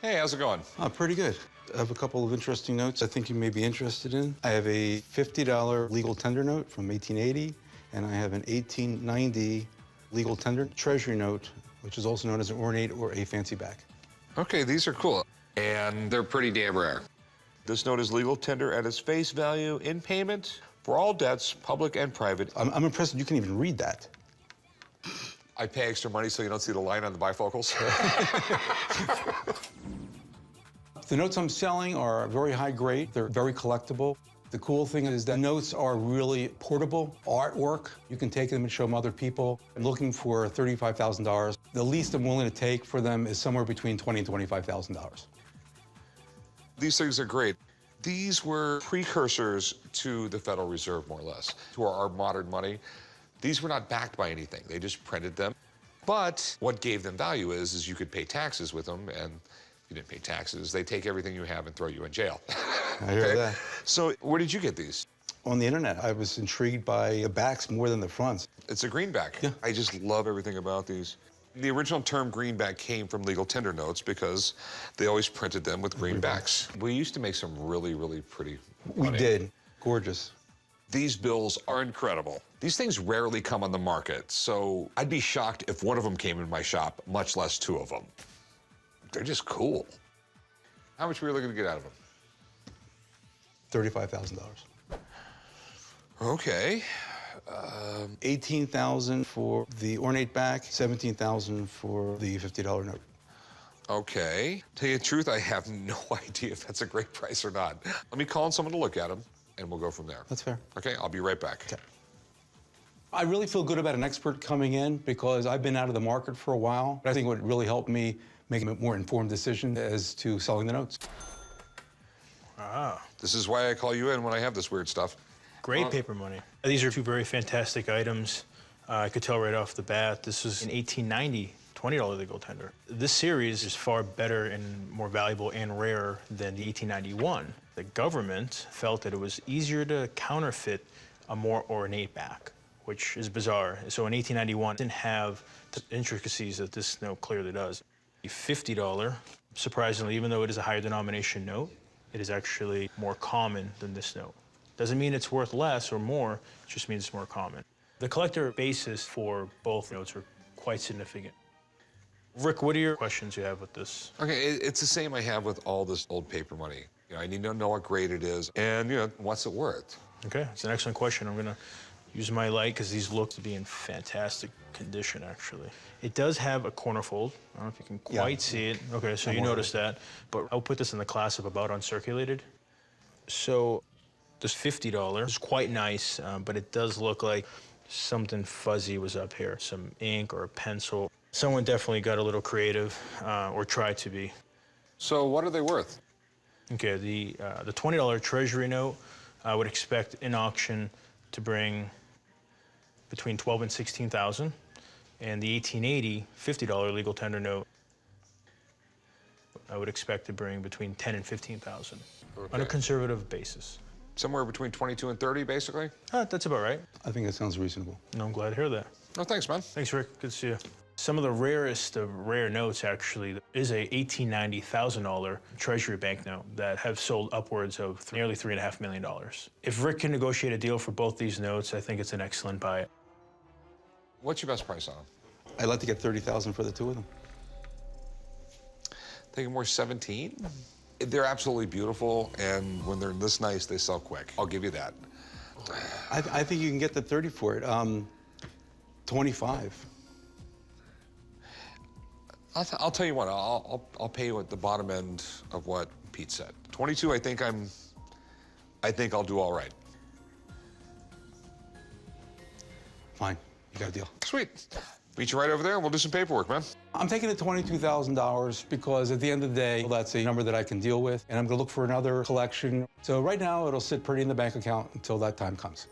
Hey, how's it going? Pretty good. I have a couple of interesting notes I think you may be interested in. I have a $50 legal tender note from 1880, and I have an 1890 legal tender Treasury note, which is also known as an ornate or a fancy back. Okay, these are cool. And they're pretty damn rare. This note is legal tender at its face value in payment for all debts, public and private. I'm impressed that you can even read that. I pay extra money so you don't see the line on the bifocals. The notes I'm selling are very high grade. They're very collectible. The cool thing is that notes are really portable artwork. You can take them and show them other people. I'm looking for $35,000. The least I'm willing to take for them is somewhere between $20,000 and $25,000. These things are great. These were precursors to the Federal Reserve, more or less, to our modern money. These were not backed by anything. They just printed them. But what gave them value is you could pay taxes with them, and if you didn't pay taxes, they take everything you have and throw you in jail. I hear that. So where did you get these? On the internet. I was intrigued by the backs more than the fronts. It's a greenback. Yeah. I just love everything about these. The original term greenback came from legal tender notes because they always printed them with greenbacks. We used to make some really, really pretty money. We did. Gorgeous. These bills are incredible. These things rarely come on the market, so I'd be shocked if one of them came in my shop, much less two of them. They're just cool. How much were you looking to get out of them? $35,000. Okay. $18,000 for the ornate back, $17,000 for the $50 note. Okay. Tell you the truth, I have no idea if that's a great price or not. Let me call in someone to look at them, and we'll go from there. That's fair. Okay, I'll be right back. Okay. I really feel good about an expert coming in because I've been out of the market for a while. I think it would really help me make a more informed decision as to selling the notes. Ah. This is why I call you in when I have this weird stuff. Great paper money. These are two very fantastic items. I could tell right off the bat, this was an 1890 $20 legal tender. This series is far better and more valuable and rare than the 1891. The government felt that it was easier to counterfeit a more ornate back, which is bizarre. So in 1891, it didn't have the intricacies that this note clearly does. The $50, surprisingly, even though it is a higher denomination note, it is actually more common than this note. Doesn't mean it's worth less or more, it just means it's more common. The collector basis for both notes are quite significant. Rick, what are your questions you have with this? Okay, it's the same I have with all this old paper money. You know, I need to know what grade it is, and, you know, what's it worth? Okay, it's an excellent question. I'm gonna use my light because these look to be in fantastic condition, actually. It does have a corner fold. I don't know if you can quite see it. Okay, so you noticed that, but I'll put this in the class of about uncirculated. So this $50 is quite nice, but it does look like something fuzzy was up here, some ink or a pencil. Someone definitely got a little creative, or tried to be. So what are they worth? Okay, the $20 Treasury note, I would expect in auction to bring between $12,000 and $16,000, and the 1880 $50 legal tender note, I would expect to bring between $10,000 and $15,000 on a conservative basis. Somewhere between 22 and 30, basically? That's about right. I think that sounds reasonable. No, I'm glad to hear that. Oh, thanks, man. Thanks, Rick. Good to see you. Some of the rarest of rare notes, actually, is a $1890 $1,000 Treasury banknote that have sold upwards of nearly $3.5 million. If Rick can negotiate a deal for both these notes, I think it's an excellent buy. What's your best price on them? I'd like to get $30,000 for the two of them. Thinking more 17? They're absolutely beautiful, and when they're this nice, they sell quick. I'll give you that. I think you can get the 30 for it. 25. I'll tell you what, I'll pay you at the bottom end of what Pete said. 22, I think I'll do all right. Fine, you got a deal. Sweet. Meet you right over there, and we'll do some paperwork, man. I'm taking the $22,000 because at the end of the day, that's a number that I can deal with, and I'm gonna look for another collection. So right now, it'll sit pretty in the bank account until that time comes.